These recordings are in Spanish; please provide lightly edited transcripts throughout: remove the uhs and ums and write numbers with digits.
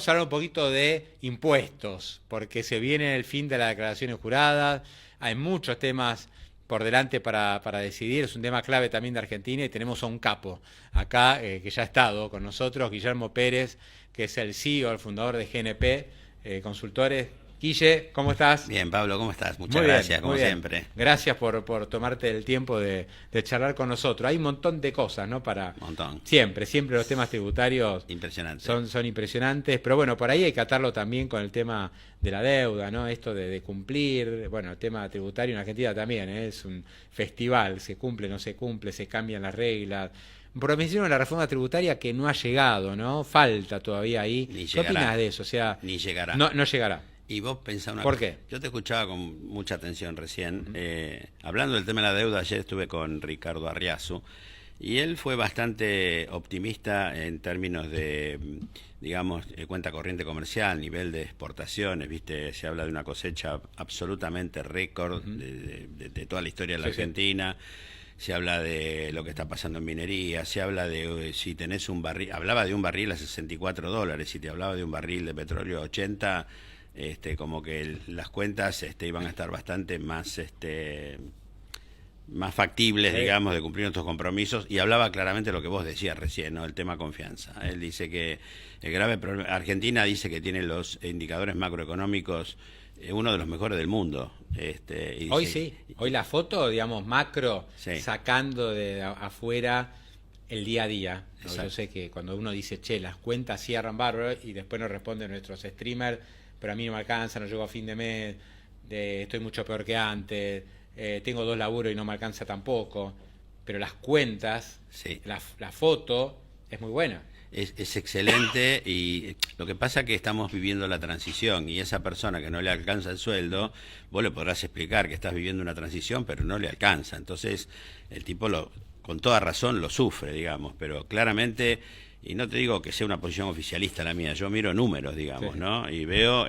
Vamos a hablar un poquito de impuestos, porque se viene el fin de las declaraciones juradas, hay muchos temas por delante para decidir, es un tema clave también de Argentina y tenemos a un capo acá que ya ha estado con nosotros, Guillermo Pérez, que es el CEO, el fundador de GNP Consultores. Guille, ¿cómo estás? Bien, Pablo, ¿cómo estás? Muchas Muy bien, gracias, como muy bien. siempre. Gracias por tomarte el tiempo de charlar con nosotros. Hay un montón de cosas, ¿no? Montón. Siempre los temas tributarios Impresionante. son impresionantes, pero bueno, por ahí hay que atarlo también con el tema de la deuda, ¿no? Esto de cumplir, bueno, el tema tributario en Argentina también, ¿eh? Es un festival, se cumple, no se cumple, se cambian las reglas. Por mencionar la reforma tributaria que no ha llegado, ¿no? Falta todavía ahí. Ni ¿Qué llegará. opinas de eso? O sea, Ni llegará. no llegará. Y vos pensá una ¿Por cosa. qué? Yo te escuchaba con mucha atención recién. Hablando del tema de la deuda, ayer estuve con Ricardo Arriazu y él fue bastante optimista en términos de, digamos, cuenta corriente comercial, nivel de exportaciones, ¿viste? Se habla de una cosecha absolutamente récord de toda la historia de la Argentina. Se habla de lo que está pasando en minería, se habla de si tenés un barril, hablaba de un barril a $64, si te hablaba de un barril de petróleo a 80, como que las cuentas iban a estar bastante más más factibles, digamos, de cumplir nuestros compromisos, y hablaba claramente lo que vos decías recién, ¿no? El tema confianza. Él dice que el grave problema, Argentina dice que tiene los indicadores macroeconómicos uno de los mejores del mundo. Y Hoy dice, sí, hoy la foto, digamos, macro, Sí. sacando de afuera el día a día. ¿No? Exacto. Yo sé que cuando uno dice, che, las cuentas cierran bárbaro, y después nos responden nuestros streamers, pero a mí no me alcanza, no llego a fin de mes, estoy mucho peor que antes, tengo 2 laburos y no me alcanza tampoco, pero las cuentas, Sí. la foto es muy buena. Es excelente, y lo que pasa es que estamos viviendo la transición, y esa persona que no le alcanza el sueldo, vos le podrás explicar que estás viviendo una transición, pero no le alcanza. Entonces el tipo con toda razón lo sufre, digamos, pero claramente, y no te digo que sea una posición oficialista la mía, yo miro números, digamos, Sí. ¿no? Y veo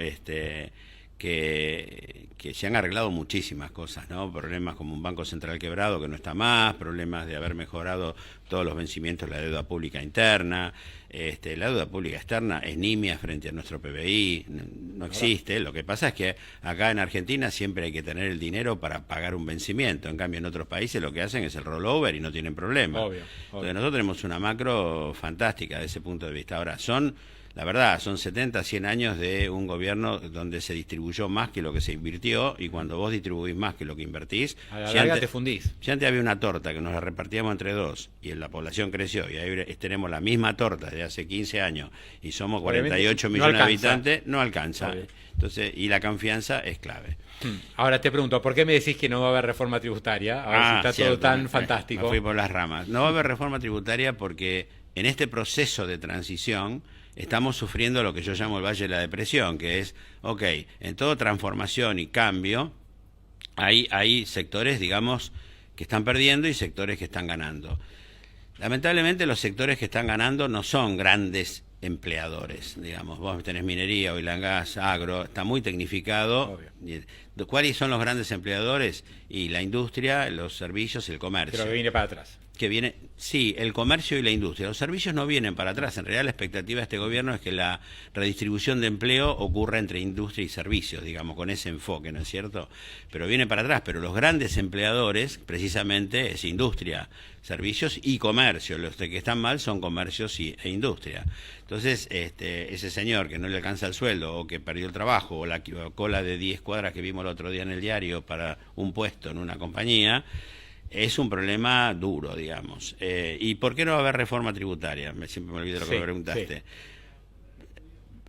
que se han arreglado muchísimas cosas, ¿no? Problemas como un banco central quebrado que no está más, problemas de haber mejorado todos los vencimientos de la deuda pública interna. La deuda pública externa es nimia frente a nuestro PBI, no existe. Lo que pasa es que acá en Argentina siempre hay que tener el dinero para pagar un vencimiento, en cambio en otros países lo que hacen es el rollover y no tienen problema. Obvio. Entonces nosotros tenemos una macro fantástica desde ese punto de vista. Ahora, la verdad, son 70, 100 años de un gobierno donde se distribuyó más que lo que se invirtió, y cuando vos distribuís más que lo que invertís, A la larga te fundís. si antes había una torta que nos la repartíamos entre dos y la población creció, y ahí tenemos la misma torta de hace 15 años y somos 48 no millones de alcanza. habitantes, no alcanza. Obvio. Entonces, y la confianza es clave. Ahora te pregunto, ¿por qué me decís que no va a haber reforma tributaria? A ver si está Cierto, todo tan me fantástico. fui por las ramas. No va a haber reforma tributaria porque en este proceso de transición estamos sufriendo lo que yo llamo el Valle de la Depresión, que es, en toda transformación y cambio hay sectores, digamos, que están perdiendo y sectores que están ganando. Lamentablemente los sectores que están ganando no son grandes empleadores, digamos. Vos tenés minería, oil and gas, agro, está muy tecnificado. Obvio. ¿Cuáles son los grandes empleadores? Y la industria, los servicios y el comercio. Pero que viene para atrás. Que viene, sí, el comercio y la industria. Los servicios no vienen para atrás. En realidad la expectativa de este gobierno es que la redistribución de empleo ocurra entre industria y servicios, digamos, con ese enfoque, ¿no es cierto? Pero viene para atrás. Pero los grandes empleadores, precisamente, es industria, servicios y comercio. Los que están mal son comercios e industria. Entonces, ese señor que no le alcanza el sueldo, o que perdió el trabajo, o la cola de 10 cuadras que vimos el otro día en el diario para un puesto en una compañía, es un problema duro, digamos. ¿Y por qué no va a haber reforma tributaria? Siempre me olvido lo que me preguntaste. Sí.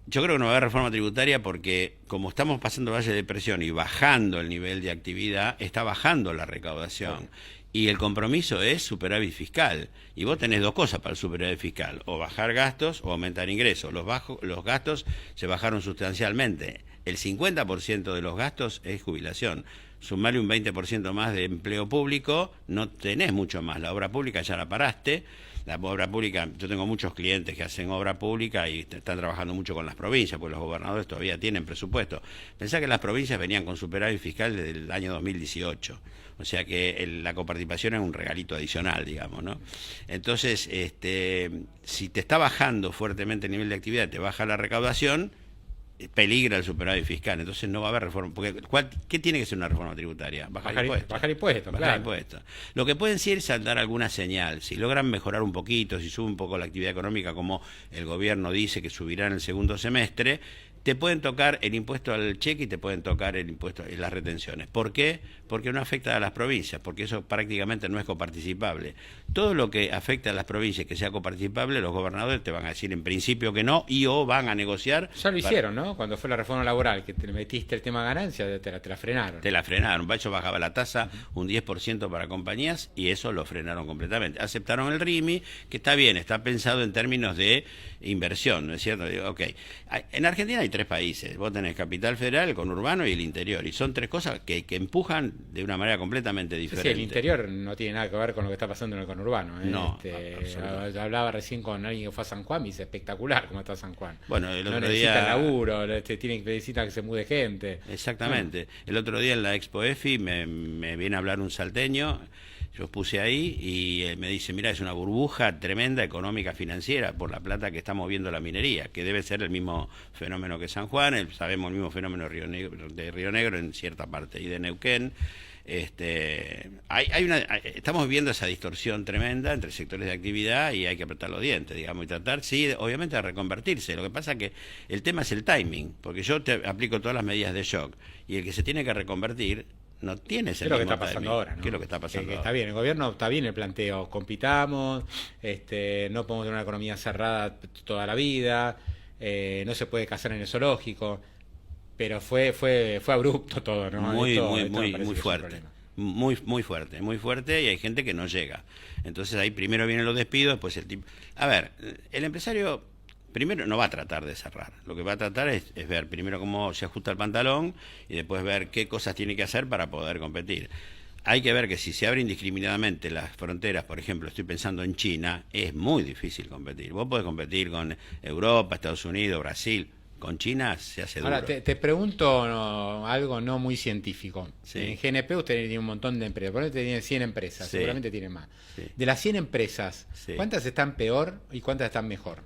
Yo creo que no va a haber reforma tributaria porque, como estamos pasando valle de depresión y bajando el nivel de actividad, está bajando la recaudación. Y el compromiso es superávit fiscal. Y vos tenés dos cosas para el superávit fiscal: o bajar gastos o aumentar ingresos. Los gastos se bajaron sustancialmente. El 50% de los gastos es jubilación. Sumarle un 20% más de empleo público, no tenés mucho más. La obra pública ya la paraste. La obra pública, yo tengo muchos clientes que hacen obra pública y están trabajando mucho con las provincias, porque los gobernadores todavía tienen presupuesto. Pensá que las provincias venían con superávit fiscal desde el año 2018. O sea que la coparticipación es un regalito adicional, digamos, ¿no? Entonces, si te está bajando fuertemente el nivel de actividad, te baja la recaudación, peligra el superávit fiscal. Entonces no va a haber reforma. Porque ¿qué tiene que ser una reforma tributaria? Bajar impuestos. Bajar impuestos, bajar impuestos. Lo que pueden sí es dar alguna señal. Si logran mejorar un poquito, si sube un poco la actividad económica, como el gobierno dice que subirá en el segundo semestre, te pueden tocar el impuesto al cheque y te pueden tocar el impuesto en las retenciones. ¿Por qué? Porque no afecta a las provincias, porque eso prácticamente no es coparticipable. Todo lo que afecta a las provincias que sea coparticipable, los gobernadores te van a decir en principio que no y o van a negociar. Ya lo hicieron, ¿no? Cuando fue la reforma laboral, que te metiste el tema ganancia, te la frenaron. Te la frenaron. Bacho bajaba la tasa un 10% para compañías y eso lo frenaron completamente. Aceptaron el RIMI, que está bien, está pensado en términos de inversión, ¿no es cierto? Digo, ok. En Argentina hay 3 países. Vos tenés Capital Federal, el conurbano y el interior. Y son 3 cosas que empujan de una manera completamente diferente. Sí, el interior no tiene nada que ver con lo que está pasando en el conurbano. No, hablaba recién con alguien que fue a San Juan y dice espectacular cómo está San Juan. Bueno, el otro no día necesita laburo, necesita que se mude gente. Exactamente. El otro día en la Expo EFI me viene a hablar un salteño. Yo puse ahí y me dice, mira, es una burbuja tremenda económica financiera por la plata que está moviendo la minería, que debe ser el mismo fenómeno que San Juan, sabemos el mismo fenómeno de Río Negro en cierta parte y de Neuquén. Estamos viviendo esa distorsión tremenda entre sectores de actividad y hay que apretar los dientes, digamos, y tratar, sí, obviamente de reconvertirse. Lo que pasa es que el tema es el timing, porque yo te aplico todas las medidas de shock y el que se tiene que reconvertir no tiene ese mismo timing. ¿Qué es lo que está pasando ahora? ¿No? ¿Qué es lo que está pasando ahora? Está bien, el gobierno está bien el planteo, compitamos, no podemos tener una economía cerrada toda la vida, no se puede cazar en el zoológico, pero fue abrupto todo, ¿no? Muy fuerte. Muy fuerte y hay gente que no llega. Entonces ahí primero vienen los despidos, después el tipo. A ver, el empresario primero no va a tratar de cerrar. Lo que va a tratar es ver primero cómo se ajusta el pantalón y después ver qué cosas tiene que hacer para poder competir. Hay que ver que si se abren indiscriminadamente las fronteras, por ejemplo, estoy pensando en China, es muy difícil competir. Vos podés competir con Europa, Estados Unidos, Brasil. Con China se hace duro. Ahora, te pregunto algo no muy científico. Sí. En GNP usted tiene un montón de empresas. Por ejemplo, tiene 100 empresas, Sí. seguramente tiene más. Sí. De las 100 empresas, Sí. ¿cuántas están peor y cuántas están mejor?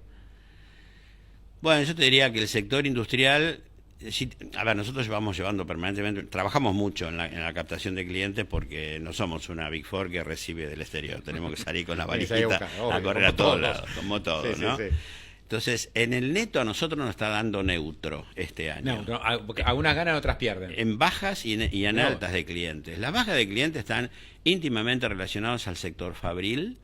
Bueno, yo te diría que el sector industrial, a ver, nosotros vamos llevando permanentemente, trabajamos mucho en la captación de clientes porque no somos una Big Four que recibe del exterior. Tenemos que salir con la valijita a correr a todos lados, como todo, Sí, ¿no? sí. Entonces, en el neto a nosotros nos está dando neutro este año. No, algunas ganan, otras pierden. En bajas y en altas de clientes. Las bajas de clientes están íntimamente relacionadas al sector fabril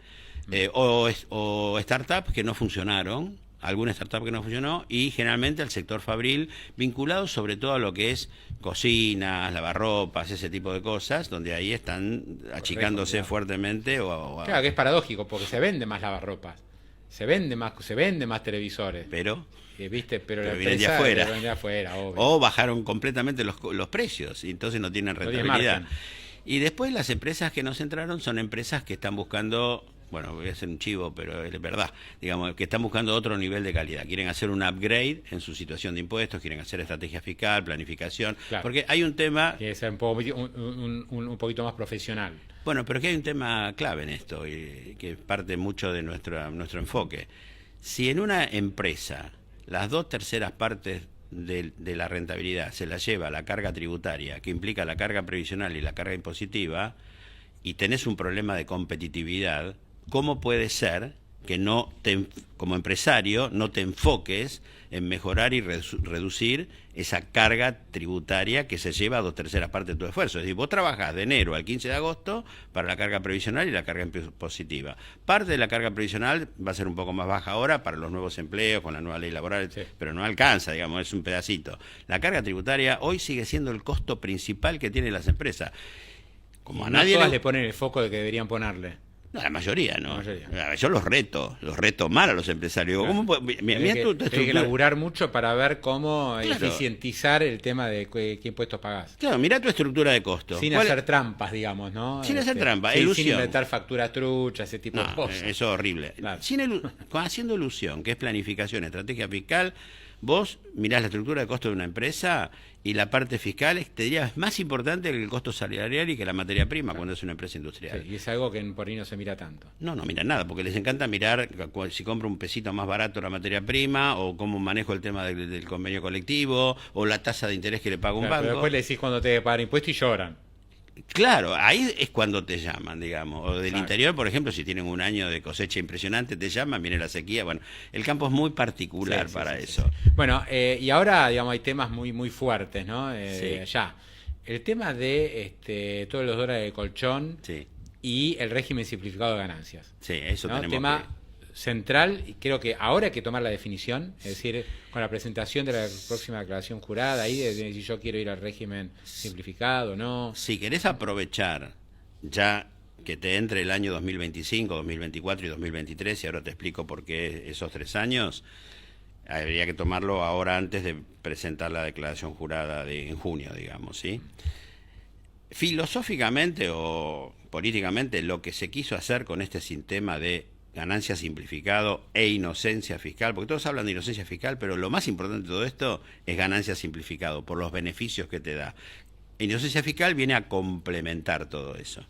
o startups que no funcionaron, alguna startup que no funcionó, y generalmente al sector fabril, vinculado sobre todo a lo que es cocinas, lavarropas, ese tipo de cosas, donde ahí están achicándose Correcto, fuertemente. Claro, que es paradójico, porque se vende más lavarropas, se vende más televisores. Pero ¿viste? Pero la vienen de empresa afuera. viene de afuera, obvio. O bajaron completamente los precios y entonces no tienen No tiene rentabilidad. margen. Y después las empresas que nos entraron son empresas que están buscando, bueno, voy a hacer un chivo, pero es verdad, digamos, que están buscando otro nivel de calidad. Quieren hacer un upgrade en su situación de impuestos, quieren hacer estrategia fiscal, planificación, Claro. porque hay un tema. Tiene que ser un poquito más profesional. Bueno, pero que hay un tema clave en esto, y que parte mucho de nuestro enfoque. Si en una empresa las 2/3 partes de la rentabilidad se la lleva la carga tributaria, que implica la carga previsional y la carga impositiva, y tenés un problema de competitividad, ¿cómo puede ser que como empresario no te enfoques en mejorar y reducir esa carga tributaria que se lleva a 2/3 partes de tu esfuerzo? Es decir, vos trabajás de enero al 15 de agosto para la carga previsional y la carga impositiva. Parte de la carga previsional va a ser un poco más baja ahora para los nuevos empleos, con la nueva ley laboral, Sí. pero no alcanza, digamos, es un pedacito. La carga tributaria hoy sigue siendo el costo principal que tienen las empresas. Como a No nadie todas le ponen el foco de que deberían ponerle. No, la mayoría, ¿no? La mayoría. Yo los reto mal a los empresarios. Digo, Claro. ¿cómo Hay que laburar mucho para ver cómo eficientizar el tema de qué impuestos pagás. Claro, mirá tu estructura de costo. Sin hacer trampas, digamos, ¿no? Sin hacer trampas, sin ilusión. inventar facturas truchas, ese tipo de cosas. Eso es horrible. Claro. Haciendo ilusión, que es planificación, estrategia fiscal, vos mirás la estructura de costo de una empresa y la parte fiscal, te diría, es más importante que el costo salarial y que la materia prima cuando es una empresa industrial. Sí, y es algo que por ahí no se mira tanto. No mira nada, porque les encanta mirar si compro un pesito más barato la materia prima, o cómo manejo el tema del convenio colectivo, o la tasa de interés que le paga un banco. Pero después le decís cuando te debe pagar impuestos y lloran. Claro, ahí es cuando te llaman, digamos. O del Exacto. interior, por ejemplo, si tienen un año de cosecha impresionante, te llaman, viene la sequía. Bueno, el campo es muy particular para eso. Sí. Bueno, y ahora, digamos, hay temas muy fuertes, ¿no? Sí. Ya. El tema de todos los dólares de colchón Sí, y el régimen simplificado de ganancias. sí, eso ¿No? tenemos Tema que... central, y creo que ahora hay que tomar la definición, es decir, con la presentación de la próxima declaración jurada, ahí de decir yo quiero ir al régimen simplificado, ¿no? Si querés aprovechar ya que te entre el año 2025, 2024 y 2023, y ahora te explico por qué esos 3 años, habría que tomarlo ahora antes de presentar la declaración jurada en junio, digamos, ¿sí? Filosóficamente o políticamente, lo que se quiso hacer con este sistema de ganancia simplificado e inocencia fiscal, porque todos hablan de inocencia fiscal, pero lo más importante de todo esto es ganancia simplificado, por los beneficios que te da. Inocencia fiscal viene a complementar todo eso.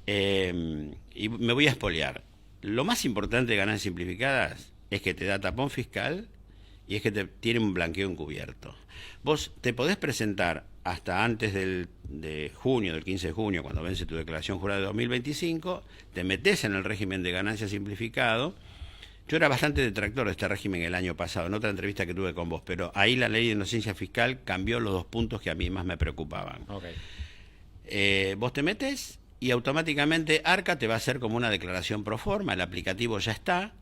Y me voy a espolear. Lo más importante de ganancias simplificadas es que te da tapón fiscal y es que te tiene un blanqueo encubierto. Vos te podés presentar hasta antes de junio, del 15 de junio, cuando vence tu declaración jurada de 2025, te metés en el régimen de ganancia simplificado. Yo era bastante detractor de este régimen el año pasado, en otra entrevista que tuve con vos, pero ahí la ley de inocencia fiscal cambió los 2 puntos que a mí más me preocupaban. Okay. Vos te metes y automáticamente Arca te va a hacer como una declaración pro forma, el aplicativo ya está,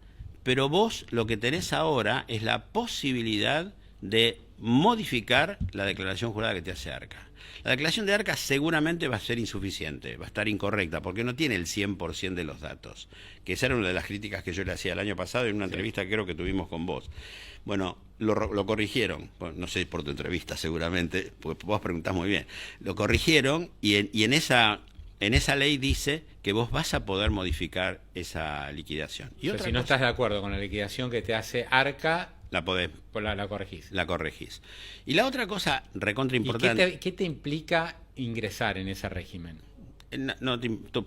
pero vos lo que tenés ahora es la posibilidad de modificar la declaración jurada que te hace Arca. La declaración de Arca seguramente va a ser insuficiente, va a estar incorrecta, porque no tiene el 100% de los datos, que esa era una de las críticas que yo le hacía el año pasado en una entrevista que creo que tuvimos con vos. Bueno, lo corrigieron, bueno, no sé por tu entrevista seguramente, porque vos preguntás muy bien, lo corrigieron y en esa ley dice que vos vas a poder modificar esa liquidación. Y o sea, si no estás de acuerdo con la liquidación que te hace Arca, la podés, pues la corregís. la corregís. Y la otra cosa recontra importante... ¿Y qué te implica ingresar en ese régimen?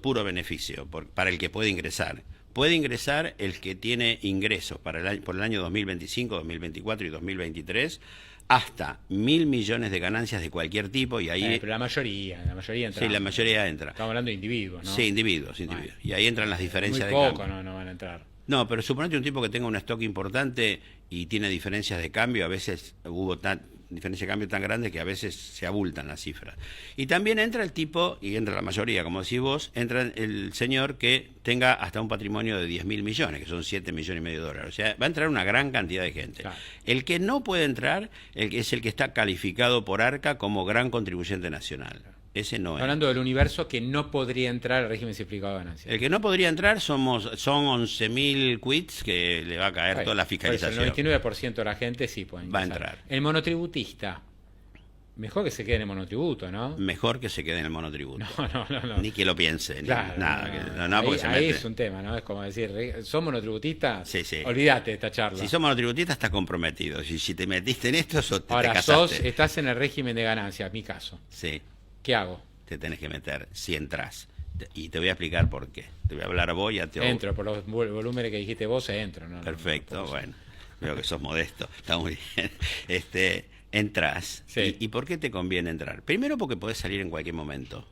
Puro beneficio para el que puede ingresar. Puede ingresar el que tiene ingresos por el año 2025, 2024 y 2023 hasta 1.000 millones de ganancias de cualquier tipo y ahí... pero la mayoría entra. Sí, la mayoría entra. Estamos hablando de individuos, ¿no? Sí, individuos. Bueno, y ahí entran las diferencias muy de poco cambio. No van a entrar. No, pero suponete un tipo que tenga un stock importante y tiene diferencias de cambio, a veces hubo diferencias de cambio tan grandes que a veces se abultan las cifras. Y también entra el tipo, y entra la mayoría, como decís vos, entra el señor que tenga hasta un patrimonio de 10.000 millones, que son 7,5 millones de dólares. O sea, va a entrar una gran cantidad de gente. Claro. El que no puede entrar es el que está calificado por Arca como gran contribuyente nacional. Ese no es. Hablando del universo que no podría entrar al régimen simplificado de ganancias. El que no podría entrar son 11.000 quits que le va a caer toda la fiscalización. El 99% de la gente sí puede va a entrar. El monotributista, mejor que se quede en el monotributo, ¿no? Mejor que se quede en el monotributo. No. Ni que lo piense, claro, nada. Ahí es un tema, ¿no? Es como decir, ¿sos monotributista? Sí. Olvídate de esta charla. Si sos monotributista estás comprometido. Si te metiste en esto, te Ahora, casaste. estás en el régimen de ganancias, mi caso. Sí. ¿Qué hago? Te tenés que meter si entras. Y te voy a explicar por qué. Te voy a hablar a vos y a Teo. Entro, por los volúmenes que dijiste vos, entro. Perfecto, bueno. Veo que sos modesto. Está muy bien. Entrás. Sí. ¿Y por qué te conviene entrar? Primero porque podés salir en cualquier momento.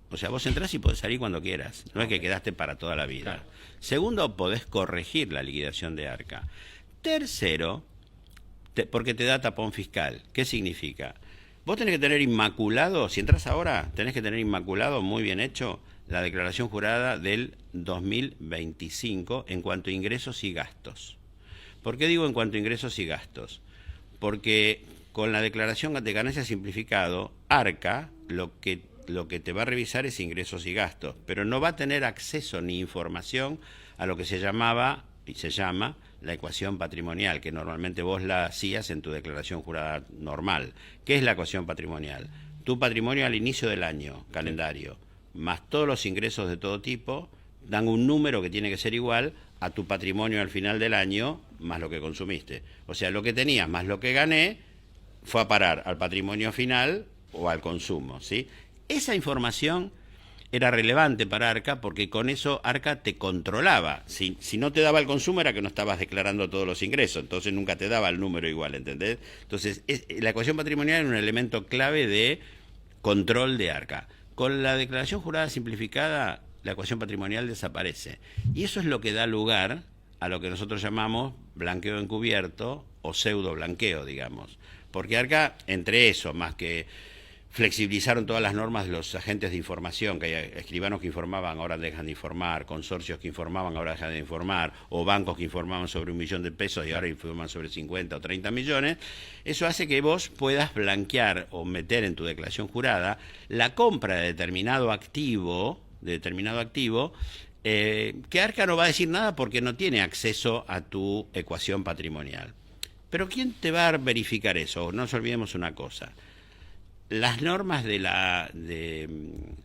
O sea, vos entrás y podés salir cuando quieras. No es que quedaste para toda la vida. Claro. Segundo, podés corregir la liquidación de Arca. Tercero, porque te da tapón fiscal. ¿Qué significa? Vos tenés que tener inmaculado, si entras ahora, tenés que tener inmaculado, muy bien hecho, la declaración jurada del 2025 en cuanto a ingresos y gastos. ¿Por qué digo en cuanto a ingresos y gastos? Porque con la declaración de ganancia simplificado, Arca lo que lo que te va a revisar es ingresos y gastos, pero no va a tener acceso ni información a lo que se llamaba y se llama la ecuación patrimonial, que normalmente vos la hacías en tu declaración jurada normal. ¿Qué es la ecuación patrimonial? Tu patrimonio al inicio del año, calendario, más todos los ingresos de todo tipo, dan un número que tiene que ser igual a tu patrimonio al final del año, más lo que consumiste. O sea, lo que tenías más lo que gané fue a parar al patrimonio final o al consumo, ¿sí? Esa información era relevante para Arca porque con eso Arca te controlaba. Si no te daba el consumo era que no estabas declarando todos los ingresos, entonces nunca te daba el número igual, ¿entendés? Entonces, la ecuación patrimonial es un elemento clave de control de Arca. Con la declaración jurada simplificada, la ecuación patrimonial desaparece. Y eso es lo que da lugar a lo que nosotros llamamos blanqueo encubierto o pseudo blanqueo, digamos. Porque Arca, entre eso, más que flexibilizaron todas las normas de los agentes de información, que hay escribanos que informaban, ahora dejan de informar, consorcios que informaban, ahora dejan de informar, o bancos que informaban sobre 1 millón de pesos y ahora informan sobre 50 o 30 millones, eso hace que vos puedas blanquear o meter en tu declaración jurada la compra de determinado activo, que Arca no va a decir nada porque no tiene acceso a tu ecuación patrimonial. Pero ¿quién te va a verificar eso? No nos olvidemos una cosa. Las normas de la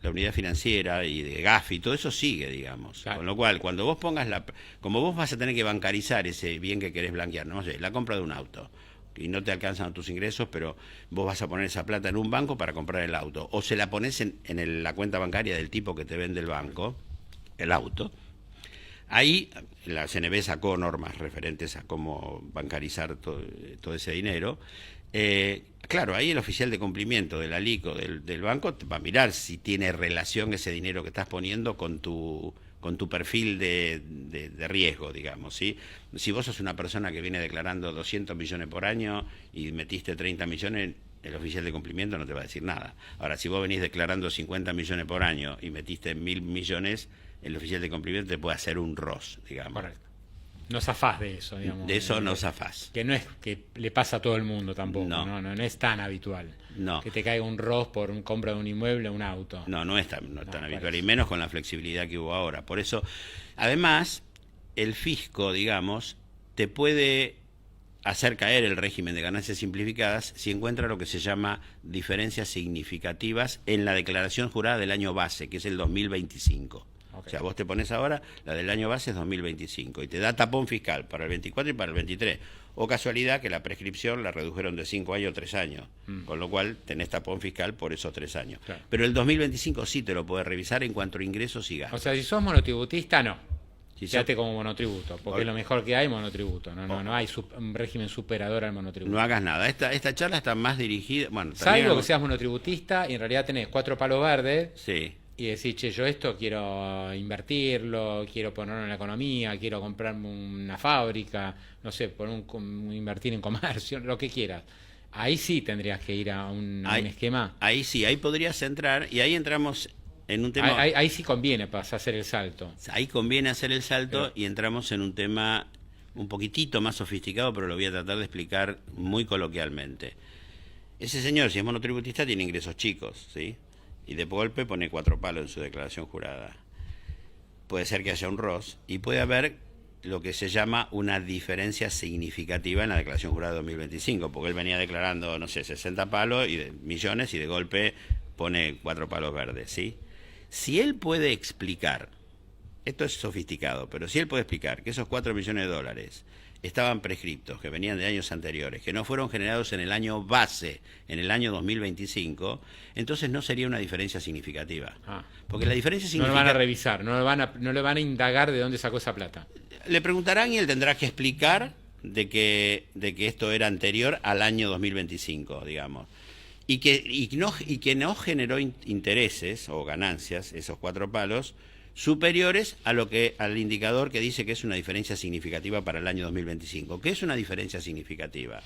unidad financiera y de GAFI, todo eso sigue, digamos. Claro. Con lo cual, cuando vos pongas como vos vas a tener que bancarizar ese bien que querés blanquear, no sé, la compra de un auto, y no te alcanzan tus ingresos, pero vos vas a poner esa plata en un banco para comprar el auto, o se la pones en la cuenta bancaria del tipo que te vende el banco, el auto. Ahí la CNB sacó normas referentes a cómo bancarizar todo ese dinero. Claro, ahí el oficial de cumplimiento del ALICO del banco va a mirar si tiene relación ese dinero que estás poniendo con tu perfil de riesgo, digamos, ¿sí? Si vos sos una persona que viene declarando 200 millones por año y metiste 30 millones, el oficial de cumplimiento no te va a decir nada. Ahora, si vos venís declarando 50 millones por año y metiste 1.000 millones, el oficial de cumplimiento te puede hacer un ROS, digamos. Correcto. No zafás de eso, digamos. De eso no zafás. Que no es que le pasa a todo el mundo tampoco, no es tan habitual. No. Que te caiga un ROS por compra de un inmueble o un auto. No es tan habitual, y menos con la flexibilidad que hubo ahora. Por eso, además, el fisco, digamos, te puede hacer caer el régimen de ganancias simplificadas si encuentra lo que se llama diferencias significativas en la declaración jurada del año base, que es el 2025. Okay. O sea, vos te pones ahora, la del año base es 2025 y te da tapón fiscal para el 24 y para el 23. O casualidad que la prescripción la redujeron de 5 años a 3 años, con lo cual tenés tapón fiscal por esos 3 años. Claro. Pero el 2025 sí te lo podés revisar en cuanto a ingresos y gastos. O sea, si sos monotributista, no. Quédate como monotributo, porque es lo mejor que hay, monotributo. No hay un régimen superador al monotributo. No hagas nada. Esta charla está más dirigida... Bueno, salvo que seas monotributista y en realidad tenés 4 palos verdes. Sí. Y decir, che, yo esto quiero invertirlo, quiero ponerlo en la economía, quiero comprarme una fábrica, no sé, invertir en comercio, lo que quieras. Ahí sí tendrías que ir a un esquema. Ahí sí, ahí podrías entrar y ahí entramos en un tema... Ahí sí conviene para hacer el salto. Ahí conviene hacer el salto y entramos en un tema un poquitito más sofisticado, pero lo voy a tratar de explicar muy coloquialmente. Ese señor, si es monotributista, tiene ingresos chicos, ¿sí? Y de golpe pone 4 palos en su declaración jurada. Puede ser que haya un ROS y puede haber lo que se llama una diferencia significativa en la declaración jurada de 2025, porque él venía declarando, no sé, 60 palos y de millones y de golpe pone 4 palos verdes, ¿sí? Si él puede explicar, esto es sofisticado, pero si él puede explicar que esos 4 millones de dólares estaban prescriptos, que venían de años anteriores, que no fueron generados en el año base, en el año 2025, entonces no sería una diferencia significativa. Porque la diferencia significativa... No lo van a revisar, no le van a indagar de dónde sacó esa plata. Le preguntarán y él tendrá que explicar de que esto era anterior al año 2025, digamos. Y que no generó intereses o ganancias, esos 4 palos, superiores a al indicador que dice que es una diferencia significativa para el año 2025. ¿Qué es una diferencia significativa?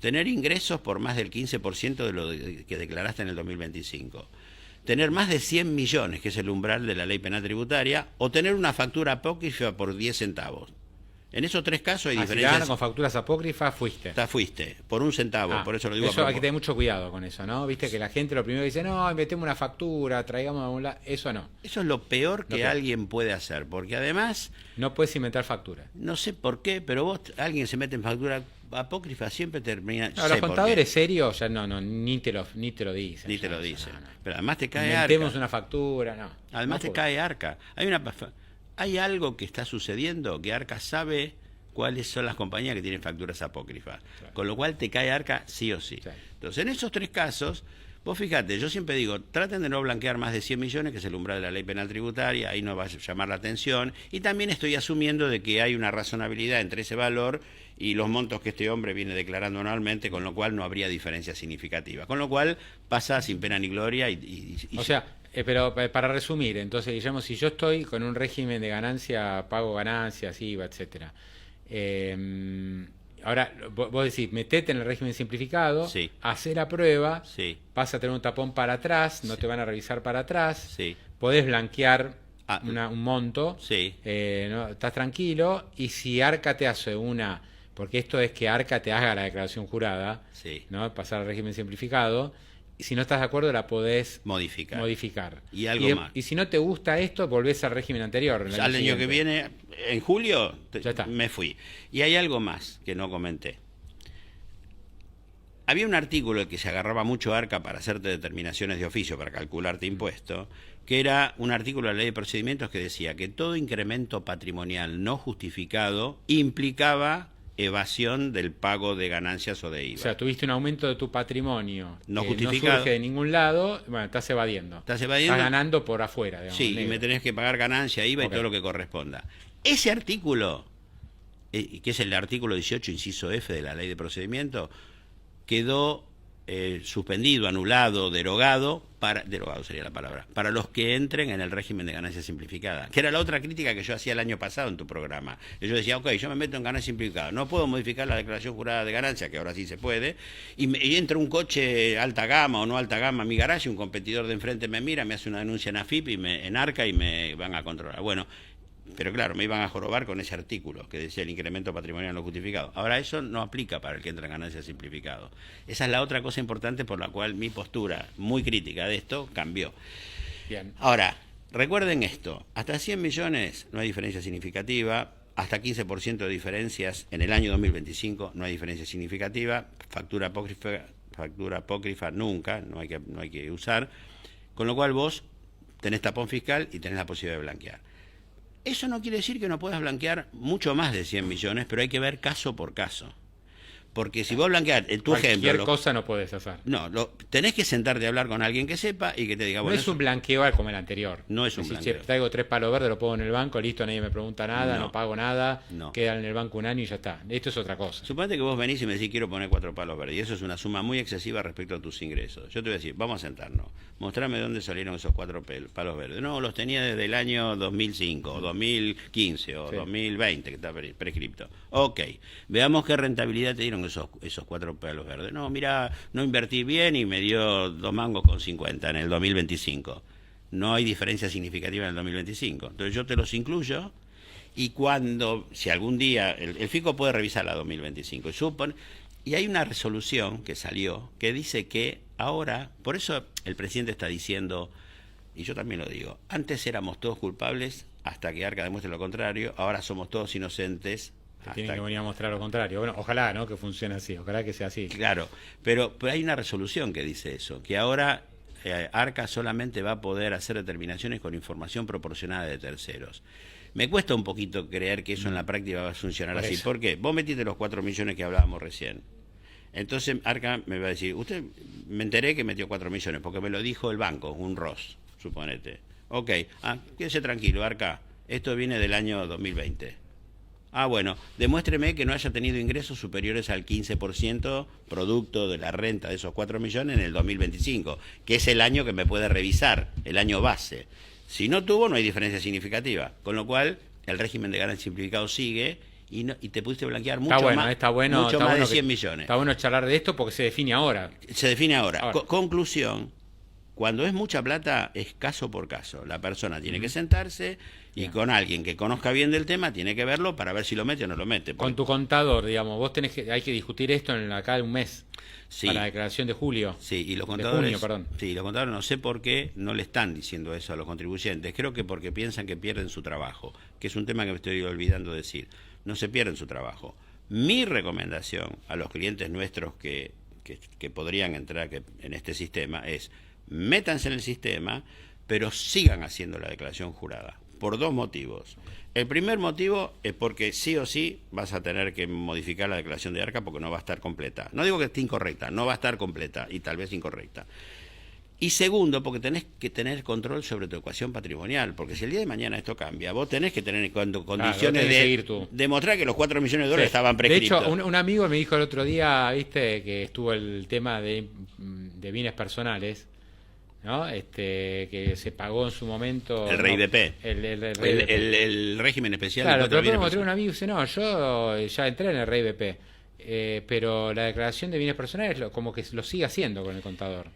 Tener ingresos por más del 15% de lo que declaraste en el 2025. Tener más de 100 millones, que es el umbral de la ley penal tributaria, o tener una factura apócrifa por 10 centavos. En esos 3 casos hay Si diferencias. ganan con facturas apócrifas, fuiste. Fuiste, por 1 centavo, por eso lo digo. Eso hay que tener mucho cuidado con eso, ¿no? Viste que la gente lo primero dice, no, metemos una factura, traigamos a un lado. Eso no. Eso es lo peor que alguien puede hacer, porque además... No puedes inventar factura. No sé por qué, pero alguien se mete en factura apócrifa, siempre termina... No, los contadores serios ya ni te lo dicen. Ni te lo dicen. Pero además te cae Inventemos arca. una factura, no. Además te cae arca. Hay algo que está sucediendo, que Arca sabe cuáles son las compañías que tienen facturas apócrifas. Claro. Con lo cual te cae Arca sí o sí. Claro. Entonces, en esos 3 casos, vos fíjate, yo siempre digo, traten de no blanquear más de 100 millones, que es el umbral de la ley penal tributaria, ahí no va a llamar la atención. Y también estoy asumiendo de que hay una razonabilidad entre ese valor y los montos que este hombre viene declarando anualmente, con lo cual no habría diferencia significativa. Con lo cual pasa sin pena ni gloria o sea, pero para resumir, entonces, Guillermo, si yo estoy con un régimen de ganancia, pago ganancias, IVA, etcétera, ahora vos decís, metete en el régimen simplificado, sí, hacé la prueba, sí, vas a tener un tapón para atrás, no sí, te van a revisar para atrás, sí, podés blanquear un monto, sí, ¿no? Estás tranquilo, y si Arca te hace porque esto es que Arca te haga la declaración jurada, sí, ¿no? Pasar al régimen simplificado. Y si no estás de acuerdo, la podés modificar. Y algo más. Y si no te gusta esto, volvés al régimen anterior. Al año que viene, en julio, me fui. Y hay algo más que no comenté. Había un artículo que se agarraba mucho Arca para hacerte determinaciones de oficio, para calcularte impuesto, que era un artículo de la ley de procedimientos que decía que todo incremento patrimonial no justificado implicaba evasión del pago de ganancias o de IVA. O sea, tuviste un aumento de tu patrimonio no que justificado, no surge de ningún lado, bueno, estás evadiendo. Estás ganando por afuera, digamos. Sí, negro. Y me tenés que pagar ganancia, IVA y todo lo que corresponda. Ese artículo, que es el artículo 18, inciso F de la ley de procedimiento, quedó suspendido, anulado, derogado sería la palabra, para los que entren en el régimen de ganancia simplificada, que era la otra crítica que yo hacía el año pasado en tu programa. Yo decía, ok, yo me meto en ganancia simplificada, no puedo modificar la declaración jurada de ganancia, que ahora sí se puede, y entra un coche alta gama o no alta gama a mi garaje, un competidor de enfrente me mira, me hace una denuncia en AFIP en Arca y me van a controlar. Bueno, pero claro, me iban a jorobar con ese artículo que decía el incremento patrimonial no justificado. Ahora eso no aplica para el que entra en ganancia simplificado. Esa es la otra cosa importante por la cual mi postura muy crítica de esto cambió. Bien. Ahora, recuerden esto, hasta 100 millones no hay diferencia significativa, hasta 15% de diferencias en el año 2025 no hay diferencia significativa, factura apócrifa nunca, no hay que usar, con lo cual vos tenés tapón fiscal y tenés la posibilidad de blanquear. Eso no quiere decir que no puedas blanquear mucho más de 100 millones, pero hay que ver caso por caso. Porque si vos blanqueás, cualquier cosa no podés hacer. No, tenés que sentarte a hablar con alguien que sepa y que te diga... No es un blanqueo como el anterior. No es un blanqueo. Si traigo 3 palos verdes, lo pongo en el banco, listo, nadie me pregunta nada, no pago nada, queda en el banco un año y ya está. Esto es otra cosa. Suponete que vos venís y me decís, quiero poner 4 palos verdes, y eso es una suma muy excesiva respecto a tus ingresos. Yo te voy a decir, vamos a sentarnos, mostrame dónde salieron esos 4 palos verdes. No, los tenía desde el año 2005, o 2015, o 2020, que está prescripto. Ok, veamos qué rentabilidad te dieron esos 4 palos verdes. No, mira, no invertí bien y me dio 2 mangos con 50 en el 2025. No hay diferencia significativa en el 2025. Entonces yo te los incluyo y si algún día, el FICO puede revisar la 2025 y hay una resolución que salió que dice que ahora, por eso el presidente está diciendo, y yo también lo digo, antes éramos todos culpables hasta que Arca demuestre lo contrario, ahora somos todos inocentes. Tienen que venir a mostrar lo contrario. Bueno, ojalá, ¿no?, que funcione así, ojalá que sea así. Claro, pero hay una resolución que dice eso, que ahora Arca solamente va a poder hacer determinaciones con información proporcionada de terceros. Me cuesta un poquito creer que eso en la práctica va a funcionar así. ¿Por qué? Vos metiste los 4 millones que hablábamos recién. Entonces Arca me va a decir, usted, me enteré que metió 4 millones, porque me lo dijo el banco, un ROS, suponete. Ok, quédese tranquilo, Arca, esto viene del año 2020. Bueno, demuéstreme que no haya tenido ingresos superiores al 15% producto de la renta de esos 4 millones en el 2025, que es el año que me puede revisar, el año base. Si no tuvo, no hay diferencia significativa, con lo cual el régimen de ganancia simplificado sigue y te pudiste blanquear mucho más de 100 millones. Está bueno charlar de esto porque se define ahora. Se define ahora. Conclusión, Cuando es mucha plata, es caso por caso. La persona tiene que sentarse y con alguien que conozca bien del tema tiene que verlo para ver si lo mete o no lo mete. Con tu contador, digamos, vos hay que discutir esto en acá de un mes. Sí. Para la declaración de julio. Sí, y los contadores, de junio, perdón. Sí, los contadores no sé por qué no le están diciendo eso a los contribuyentes. Creo que porque piensan que pierden su trabajo, que es un tema que me estoy olvidando decir. No se pierden su trabajo. Mi recomendación a los clientes nuestros que podrían entrar en este sistema es: métanse en el sistema, pero sigan haciendo la declaración jurada, por 2 motivos. El primer motivo es porque sí o sí vas a tener que modificar la declaración de ARCA porque no va a estar completa. No digo que esté incorrecta, no va a estar completa y tal vez incorrecta. Y segundo, porque tenés que tener control sobre tu ecuación patrimonial, porque si el día de mañana esto cambia, vos tenés que tener condiciones de demostrar que los 4 millones de dólares estaban prescritos. De hecho, un amigo me dijo el otro día, viste, que estuvo el tema de bienes personales, ¿no? Que se pagó en su momento el RIBP, el régimen especial. Claro, pero luego me un amigo y dice: no, yo ya entré en el RIBP, pero la declaración de bienes personales como que lo sigue haciendo con el contador,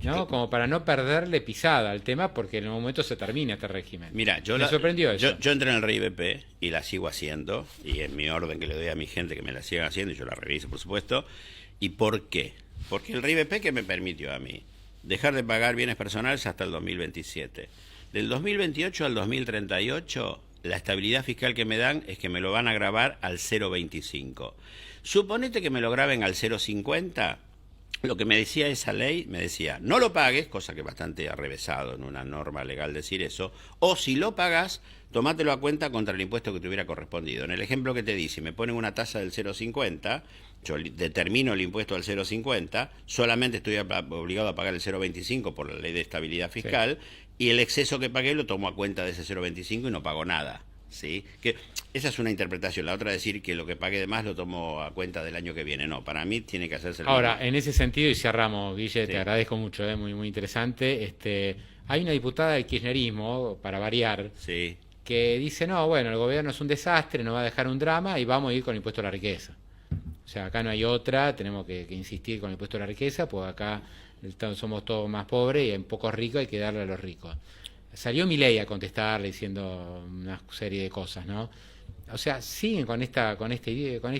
¿no? Como para no perderle pisada al tema, porque en un momento se termina este régimen. Mira, me sorprendió eso. Yo entré en el RIBP y la sigo haciendo, y en mi orden que le doy a mi gente que me la sigan haciendo, y yo la reviso, por supuesto. ¿Y por qué? Porque el RIBP, que me permitió a mí dejar de pagar bienes personales hasta el 2027. Del 2028 al 2038, la estabilidad fiscal que me dan es que me lo van a gravar al 0,25. Suponete que me lo graben al 0,50. Lo que me decía esa ley, me decía: no lo pagues, cosa que es bastante arrevesado en una norma legal decir eso, o si lo pagas, tomátelo a cuenta contra el impuesto que te hubiera correspondido. En el ejemplo que te di, si me ponen una tasa del 0,50, yo determino el impuesto al 0,50, solamente estoy obligado a pagar el 0,25 por la ley de estabilidad fiscal, sí, y el exceso que pagué lo tomo a cuenta de ese 0,25 y no pago nada. ¿Sí? Que esa es una interpretación. La otra es decir que lo que pague de más lo tomo a cuenta del año que viene. No, para mí tiene que hacerse el Ahora, mismo. En ese sentido, y cerramos, Guille, Sí. Te agradezco mucho, muy, muy interesante. Hay una diputada del kirchnerismo, para variar, Sí. que dice: no, bueno, el gobierno es un desastre, nos va a dejar un drama y vamos a ir con el impuesto a la riqueza. O sea, acá no hay otra, tenemos que insistir con el impuesto a la riqueza, porque acá somos todos más pobres y en pocos ricos hay que darle a los ricos. Salió Milei a contestarle diciendo una serie de cosas, ¿no? O sea, siguen con esta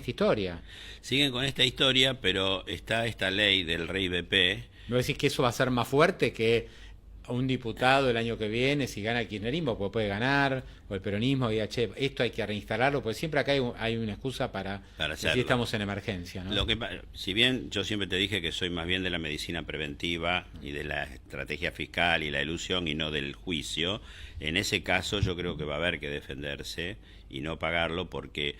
historia. Siguen con esta historia, pero está esta ley del RIBP. ¿No decís que eso va a ser más fuerte que un diputado el año que viene, si gana el kirchnerismo, porque puede ganar, o el peronismo, diga: che, esto hay que reinstalarlo? Porque siempre acá hay una excusa para decir estamos en emergencia, ¿no? Si bien yo siempre te dije que soy más bien de la medicina preventiva y de la estrategia fiscal y la elusión y no del juicio, en ese caso yo creo que va a haber que defenderse y no pagarlo, porque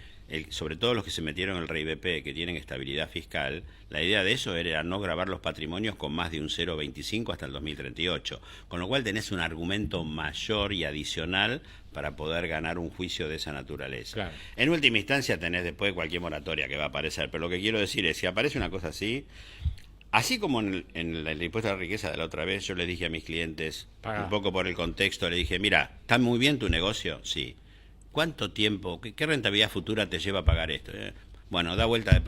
sobre todo los que se metieron en el RIBP, que tienen estabilidad fiscal, la idea de eso era no gravar los patrimonios con más de un 0,25 hasta el 2038, con lo cual tenés un argumento mayor y adicional para poder ganar un juicio de esa naturaleza. Claro. En última instancia tenés después cualquier moratoria que va a aparecer, pero lo que quiero decir es, si aparece una cosa así como en el impuesto a la riqueza de la otra vez, yo le dije a mis clientes, un poco por el contexto, le dije: mira, ¿está muy bien tu negocio? Sí. ¿Cuánto tiempo, qué rentabilidad futura te lleva a pagar esto? Bueno, da vuelta de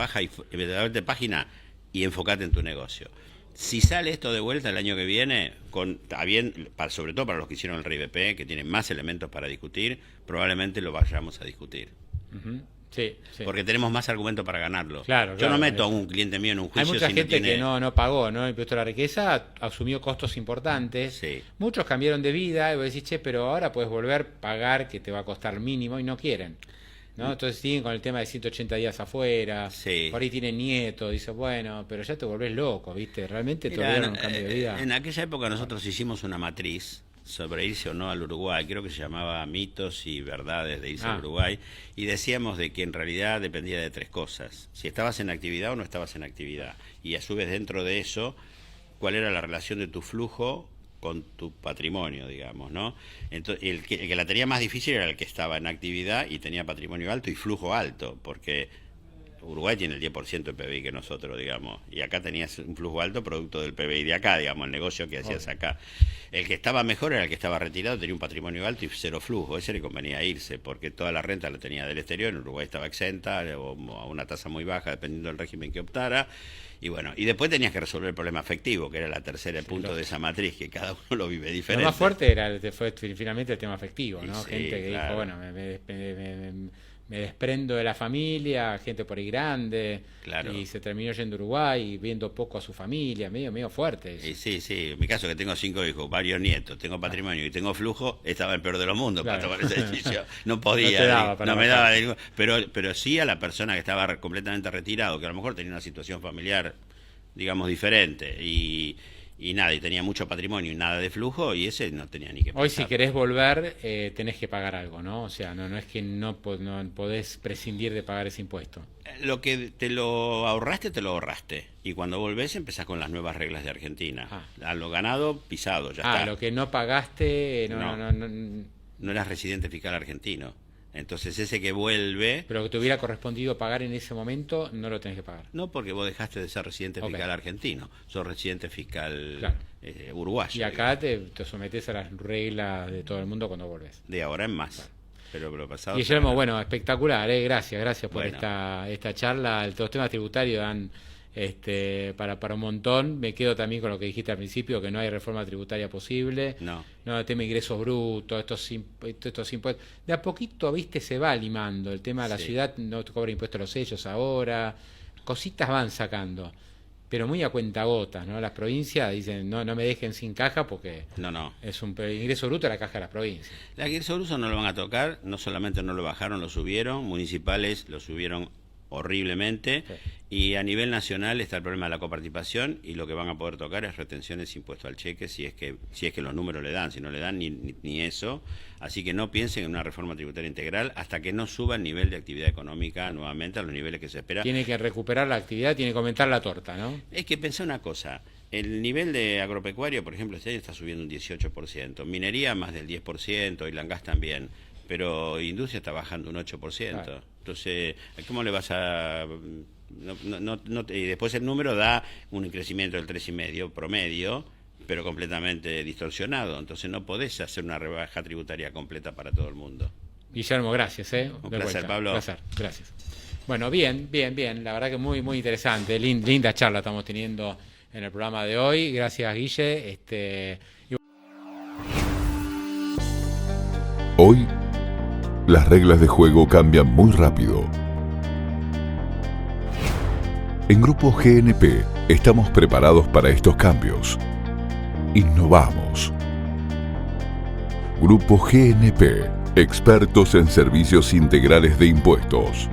página y enfocate en tu negocio. Si sale esto de vuelta el año que viene, sobre todo para los que hicieron el RIBP, que tienen más elementos para discutir, probablemente lo vayamos a discutir. Uh-huh. Sí. Porque tenemos más argumentos para ganarlo. Claro, yo no meto a un cliente mío en un juicio. Hay mucha gente que no pagó, ¿no? El impuesto a la riqueza, asumió costos importantes. Sí. Muchos cambiaron de vida y vos decís: che, pero ahora puedes volver a pagar, que te va a costar mínimo, y no quieren, ¿no? Entonces siguen con el tema de 180 días afuera. Sí. Por ahí tienen nietos. Dice: bueno, pero ya te volvés loco, ¿viste? Realmente te obligaron un cambio de vida. En aquella época nosotros hicimos una matriz sobre irse o no al Uruguay, creo que se llamaba Mitos y Verdades de irse al Uruguay, y decíamos de que en realidad dependía de 3 cosas: si estabas en actividad o no estabas en actividad, y a su vez dentro de eso, cuál era la relación de tu flujo con tu patrimonio, digamos, ¿no? Entonces, el que la tenía más difícil era el que estaba en actividad y tenía patrimonio alto y flujo alto, porque Uruguay tiene el 10% de PBI que nosotros, digamos, y acá tenías un flujo alto producto del PBI de acá, digamos, el negocio que hacías acá. El que estaba mejor era el que estaba retirado, tenía un patrimonio alto y cero flujo, ese le convenía irse, porque toda la renta la tenía del exterior, en Uruguay estaba exenta, o a una tasa muy baja, dependiendo del régimen que optara, y bueno, y después tenías que resolver el problema afectivo, que era la tercera punto de esa matriz, que cada uno lo vive diferente. Lo más fuerte fue finalmente el tema afectivo, ¿no? Sí, gente que claro. dijo, bueno, me desprendo de la familia, gente por ahí grande, Claro. y se terminó yendo a Uruguay, viendo poco a su familia, medio fuerte eso. Y sí, en mi caso que tengo 5 hijos, varios nietos, tengo patrimonio y tengo flujo, estaba el peor de los mundos Claro. para tomar esa decisión. No podía, No te daba para no me bajar. daba, pero sí a la persona que estaba completamente retirado, que a lo mejor tenía una situación familiar, digamos, diferente, y nada, y tenía mucho patrimonio y nada de flujo, y ese no tenía ni que pensar. Hoy si querés volver, tenés que pagar algo, ¿no? O sea, no es que no podés prescindir de pagar ese impuesto. Lo que te lo ahorraste. Y cuando volvés empezás con las nuevas reglas de Argentina. A lo ganado, pisado, ya está. Lo que no pagaste, No eras residente fiscal argentino. Entonces ese que vuelve... pero que te hubiera correspondido pagar en ese momento, no lo tenés que pagar. No, porque vos dejaste de ser residente fiscal argentino. Sos residente fiscal uruguayo. Y acá te sometés a las reglas de todo el mundo cuando volvés. De ahora en más. Pero lo pasado... Guillermo, bueno, espectacular, gracias por Bueno. esta charla. Los temas tributarios dan para un montón. Me quedo también con lo que dijiste al principio, que no hay reforma tributaria posible. No. El tema de ingresos brutos, estos impuestos. De a poquito, viste, se va limando. El tema de la ciudad no cobra impuestos a los sellos ahora. Cositas van sacando, pero muy a cuentagotas, ¿no? Las provincias dicen, no me dejen sin caja porque No. es un ingreso bruto a la caja de las provincias. La ingreso bruto no lo van a tocar, no solamente no lo bajaron, lo subieron, municipales lo subieron horriblemente, y a nivel nacional está el problema de la coparticipación, y lo que van a poder tocar es retenciones, impuesto al cheque, si es que los números le dan, si no le dan ni eso. Así que no piensen en una reforma tributaria integral hasta que no suba el nivel de actividad económica nuevamente a los niveles que se espera. Tiene que recuperar la actividad, tiene que aumentar la torta, ¿no? Es que pensá una cosa, el nivel de agropecuario, por ejemplo, este año está subiendo un 18%, minería más del 10%, y Langás también, pero industria está bajando un 8%. Claro. Entonces, ¿cómo le vas a...? Y después el número da un crecimiento del 3,5% promedio, pero completamente distorsionado. Entonces no podés hacer una rebaja tributaria completa para todo el mundo. Guillermo, gracias. Un placer, Pablo. Un placer, gracias. Bueno, bien. La verdad que muy interesante. Linda charla estamos teniendo en el programa de hoy. Gracias, Guille. Hoy, las reglas de juego cambian muy rápido. En Grupo GNP estamos preparados para estos cambios. Innovamos. Grupo GNP, expertos en servicios integrales de impuestos.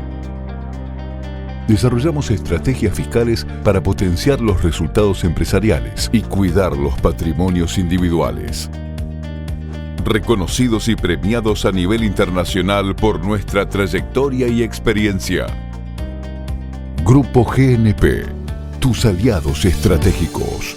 Desarrollamos estrategias fiscales para potenciar los resultados empresariales y cuidar los patrimonios individuales. Reconocidos y premiados a nivel internacional por nuestra trayectoria y experiencia. Grupo GNP, tus aliados estratégicos.